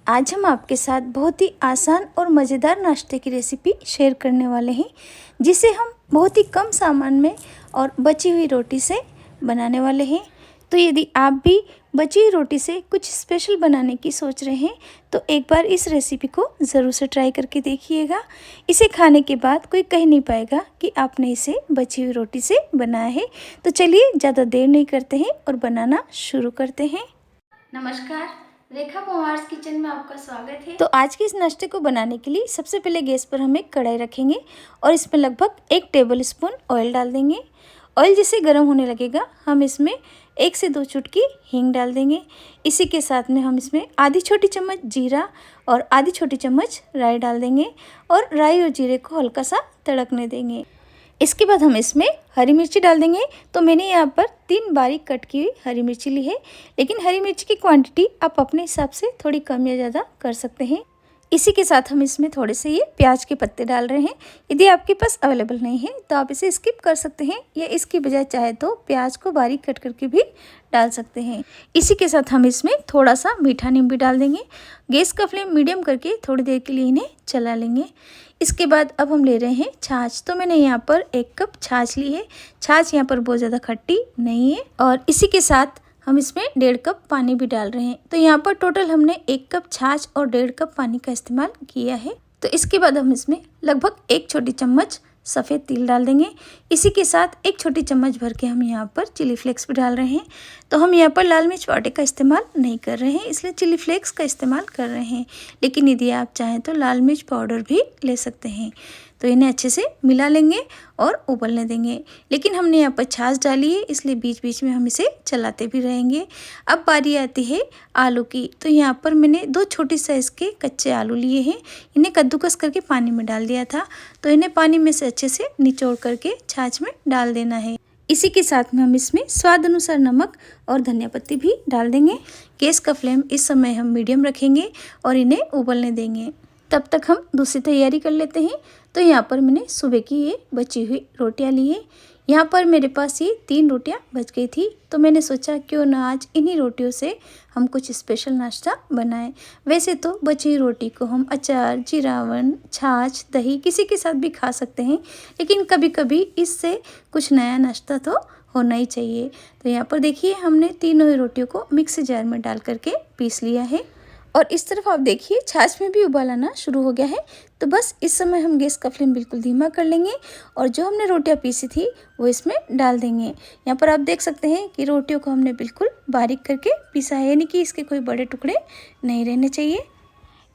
आज हम आपके साथ बहुत ही आसान और मज़ेदार नाश्ते की रेसिपी शेयर करने वाले हैं, जिसे हम बहुत ही कम सामान में और बची हुई रोटी से बनाने वाले हैं। तो यदि आप भी बची हुई रोटी से कुछ स्पेशल बनाने की सोच रहे हैं तो एक बार इस रेसिपी को ज़रूर से ट्राई करके देखिएगा। इसे खाने के बाद कोई कह नहीं पाएगा कि आपने इसे बची हुई रोटी से बनाया है। तो चलिए ज़्यादा देर नहीं करते हैं और बनाना शुरू करते हैं। नमस्कार, रेखा पवार्स किचन में आपका स्वागत है। तो आज के इस नाश्ते को बनाने के लिए सबसे पहले गैस पर हम एक कढ़ाई रखेंगे और इसमें लगभग 1 टेबल स्पून ऑयल डाल देंगे। ऑयल जैसे गर्म होने लगेगा हम इसमें 1 से 2 चुटकी हींग डाल देंगे। इसी के साथ में हम इसमें आधी छोटी चम्मच जीरा और आधी छोटी चम्मच राई डाल देंगे और राई और जीरे को हल्का सा तड़कने देंगे। इसके बाद हम इसमें हरी मिर्ची डाल देंगे। तो मैंने यहाँ पर 3 बारीक कट की हुई हरी मिर्ची ली है, लेकिन हरी मिर्ची की क्वांटिटी आप अपने हिसाब से थोड़ी कम या ज़्यादा कर सकते हैं। इसी के साथ हम इसमें थोड़े से ये प्याज के पत्ते डाल रहे हैं। यदि आपके पास अवेलेबल नहीं है तो आप इसे स्किप कर सकते हैं या इसकी बजाय चाहे तो प्याज को बारीक कट करके भी डाल सकते हैं। इसी के साथ हम इसमें थोड़ा सा मीठा नींबू डाल देंगे। गैस का फ्लेम मीडियम करके थोड़ी देर के लिए इन्हें चला लेंगे। इसके बाद अब हम ले रहे हैं छाछ। तो मैंने यहाँ पर 1 कप छाछ ली है। छाछ यहाँ पर बहुत ज़्यादा खट्टी नहीं है और इसी के साथ हम इसमें 1.5 कप पानी भी डाल रहे हैं। तो यहाँ पर टोटल हमने 1 कप छाछ और 1.5 कप पानी का इस्तेमाल किया है। तो इसके बाद हम इसमें लगभग 1 छोटी चम्मच सफ़ेद तिल डाल देंगे। इसी के साथ 1 छोटी चम्मच भर के हम यहाँ पर चिली फ्लेक्स भी डाल रहे हैं। तो हम यहाँ पर लाल मिर्च पाउडर का इस्तेमाल नहीं कर रहे हैं, इसलिए चिली फ्लेक्स का इस्तेमाल कर रहे हैं। लेकिन यदि आप चाहें तो लाल मिर्च पाउडर भी ले सकते हैं। तो इन्हें अच्छे से मिला लेंगे और उबलने देंगे। लेकिन हमने यहाँ पर छाछ डाली है, इसलिए बीच बीच में हम इसे चलाते भी रहेंगे। अब बारी आती है आलू की। तो यहाँ पर मैंने 2 छोटी साइज़ के कच्चे आलू लिए हैं। इन्हें कद्दूकस करके पानी में डाल दिया था। तो इन्हें पानी में से अच्छे से निचोड़ करके छाछ में डाल देना है। इसी के साथ में हम इसमें स्वाद अनुसार नमक और धनिया पत्ती भी डाल देंगे। गैस का फ्लेम इस समय हम मीडियम रखेंगे और इन्हें उबलने देंगे। तब तक हम दूसरी तैयारी कर लेते हैं। तो यहाँ पर मैंने सुबह की ये बची हुई रोटियाँ ली है। यहाँ पर मेरे पास ये 3 रोटियाँ बच गई थी। तो मैंने सोचा क्यों ना आज इन्हीं रोटियों से हम कुछ स्पेशल नाश्ता बनाएं। वैसे तो बची हुई रोटी को हम अचार, जीरावन, छाछ, दही किसी के साथ भी खा सकते हैं, लेकिन कभी कभी इससे कुछ नया नाश्ता तो होना ही चाहिए। तो यहाँ पर देखिए हमने तीनों ही रोटियों को मिक्सी जार में डाल करके पीस लिया है और इस तरफ आप देखिए छाछ में भी उबाल आना शुरू हो गया है। तो बस इस समय हम गैस का फ्लेम बिल्कुल धीमा कर लेंगे और जो हमने रोटियां पीसी थी वो इसमें डाल देंगे। यहाँ पर आप देख सकते हैं कि रोटियों को हमने बिल्कुल बारीक करके पीसा है, यानी कि इसके कोई बड़े टुकड़े नहीं रहने चाहिए।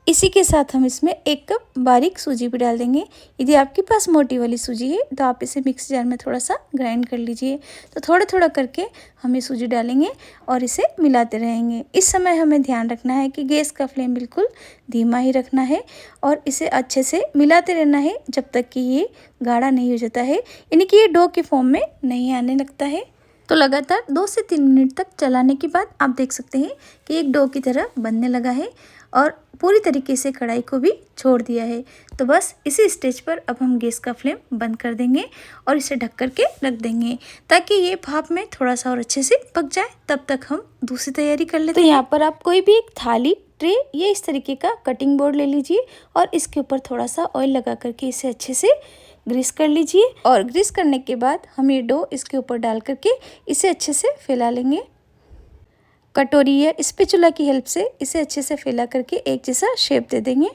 इसी के साथ हम इसमें 1 कप बारीक सूजी भी डाल देंगे। यदि आपके पास मोटी वाली सूजी है तो आप इसे मिक्सी जार में थोड़ा सा ग्राइंड कर लीजिए। तो थोड़ा थोड़ा करके हम ये सूजी डालेंगे और इसे मिलाते रहेंगे। इस समय हमें ध्यान रखना है कि गैस का फ्लेम बिल्कुल धीमा ही रखना है और इसे अच्छे से मिलाते रहना है जब तक कि ये गाढ़ा नहीं हो जाता है, यानी कि ये डो के फॉर्म में नहीं आने लगता है। तो लगातार 2 से 3 मिनट तक चलाने के बाद आप देख सकते हैं कि एक डो की तरह बनने लगा है और पूरी तरीके से कढ़ाई को भी छोड़ दिया है। तो बस इसी स्टेज पर अब हम गैस का फ्लेम बंद कर देंगे और इसे ढक करके रख देंगे ताकि ये भाप में थोड़ा सा और अच्छे से पक जाए। तब तक हम दूसरी तैयारी कर लेते हैं। तो यहाँ पर आप कोई भी एक थाली, ट्रे या इस तरीके का कटिंग बोर्ड ले लीजिए और इसके ऊपर थोड़ा सा ऑयल लगा करके इसे अच्छे से ग्रीस कर लीजिए और ग्रीस करने के बाद हम ये डो इसके ऊपर डाल करके इसे अच्छे से फैला लेंगे। कटोरी या स्पैचुला की हेल्प से इसे अच्छे से फैला करके एक जैसा शेप दे देंगे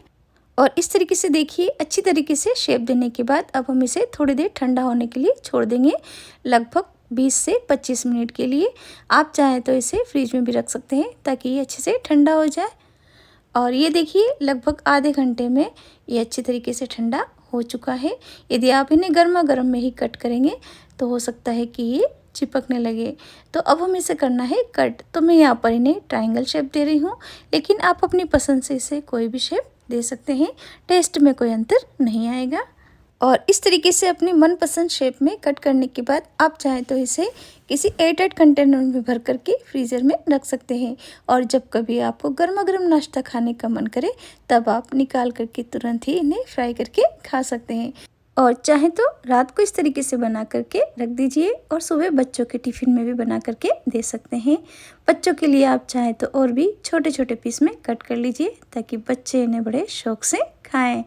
और इस तरीके से देखिए अच्छी तरीके से शेप देने के बाद अब हम इसे थोड़ी देर ठंडा होने के लिए छोड़ देंगे, लगभग 20 से 25 मिनट के लिए। आप चाहें तो इसे फ्रिज में भी रख सकते हैं ताकि ये अच्छे से ठंडा हो जाए। और ये देखिए लगभग आधे घंटे में ये अच्छी तरीके से ठंडा हो चुका है। यदि आप इन्हें गर्मा गर्म में ही कट करेंगे तो हो सकता है कि ये चिपकने लगे। तो अब हम इसे करना है कट। तो मैं यहाँ पर इन्हें ट्रायंगल शेप दे रही हूँ, लेकिन आप अपनी पसंद से इसे कोई भी शेप दे सकते हैं, टेस्ट में कोई अंतर नहीं आएगा। और इस तरीके से अपनी मनपसंद शेप में कट करने के बाद आप चाहें तो इसे किसी एयरटाइट कंटेनर में भर करके फ्रीज़र में रख सकते हैं और जब कभी आपको गर्मा गर्म नाश्ता खाने का मन करे तब आप निकाल करके तुरंत ही इन्हें फ्राई करके खा सकते हैं। और चाहे तो रात को इस तरीके से बना करके रख दीजिए और सुबह बच्चों के टिफ़िन में भी बना करके दे सकते हैं। बच्चों के लिए आप चाहे तो और भी छोटे छोटे पीस में कट कर लीजिए ताकि बच्चे इन्हें बड़े शौक से खाएं।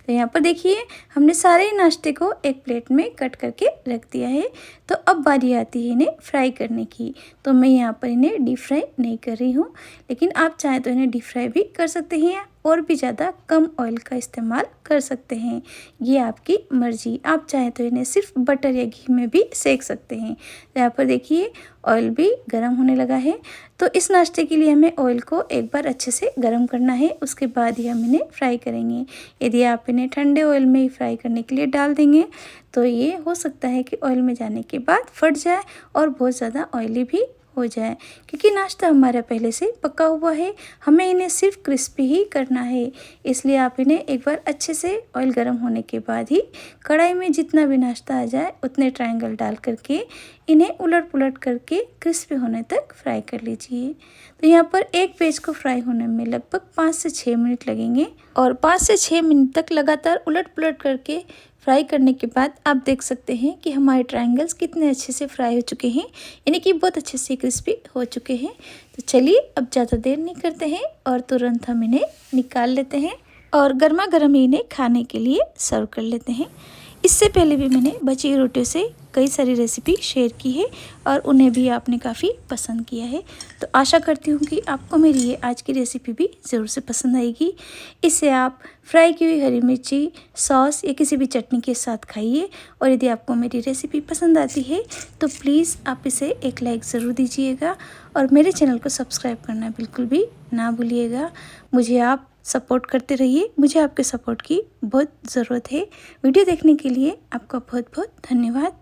तो यहाँ पर देखिए हमने सारे नाश्ते को एक प्लेट में कट करके रख दिया है। तो अब बारी आती है इन्हें फ्राई करने की। तो मैं यहाँ पर इन्हें डीप फ्राई नहीं कर रही हूँ, लेकिन आप चाहें तो इन्हें डीप फ्राई भी कर सकते हैं और भी ज़्यादा कम ऑयल का इस्तेमाल कर सकते हैं, ये आपकी मर्ज़ी। आप चाहें तो इन्हें सिर्फ बटर या घी में भी सेक सकते हैं। यहाँ पर देखिए ऑयल भी गर्म होने लगा है। तो इस नाश्ते के लिए हमें ऑयल को एक बार अच्छे से गर्म करना है, उसके बाद ही हम इन्हें फ्राई करेंगे। यदि आप इन्हें ठंडे ऑयल में ही फ्राई करने के लिए डाल देंगे तो ये हो सकता है कि ऑयल में जाने के बाद फट जाए और बहुत ज़्यादा ऑयली भी हो जाए, क्योंकि नाश्ता हमारा पहले से पका हुआ है। हमें इन्हें सिर्फ क्रिस्पी ही करना है, इसलिए आप इन्हें एक बार अच्छे से ऑयल गर्म होने के बाद ही कढ़ाई में जितना भी नाश्ता आ जाए उतने ट्रायंगल डाल करके इन्हें उलट पुलट करके क्रिस्पी होने तक फ्राई कर लीजिए। तो यहाँ पर एक पेज को फ्राई होने में लगभग 5 से 6 मिनट लगेंगे और 5 से 6 मिनट तक लगातार उलट पुलट करके फ्राई करने के बाद आप देख सकते हैं कि हमारे ट्रायंगल्स कितने अच्छे से फ्राई हो चुके हैं, यानी कि बहुत अच्छे से क्रिस्पी हो चुके हैं। तो चलिए अब ज़्यादा देर नहीं करते हैं और तुरंत हम इन्हें निकाल लेते हैं और गर्मा गर्म इन्हें खाने के लिए सर्व कर लेते हैं। इससे पहले भी मैंने बची हुई रोटियों से कई सारी रेसिपी शेयर की है और उन्हें भी आपने काफ़ी पसंद किया है। तो आशा करती हूँ कि आपको मेरी ये आज की रेसिपी भी ज़रूर से पसंद आएगी। इसे आप फ्राई की हुई हरी मिर्ची, सॉस या किसी भी चटनी के साथ खाइए। और यदि आपको मेरी रेसिपी पसंद आती है तो प्लीज़ आप इसे एक लाइक ज़रूर दीजिएगा और मेरे चैनल को सब्सक्राइब करना बिल्कुल भी ना भूलिएगा। मुझे आप सपोर्ट करते रहिए, मुझे आपके सपोर्ट की बहुत ज़रूरत है। वीडियो देखने के लिए आपका बहुत बहुत धन्यवाद।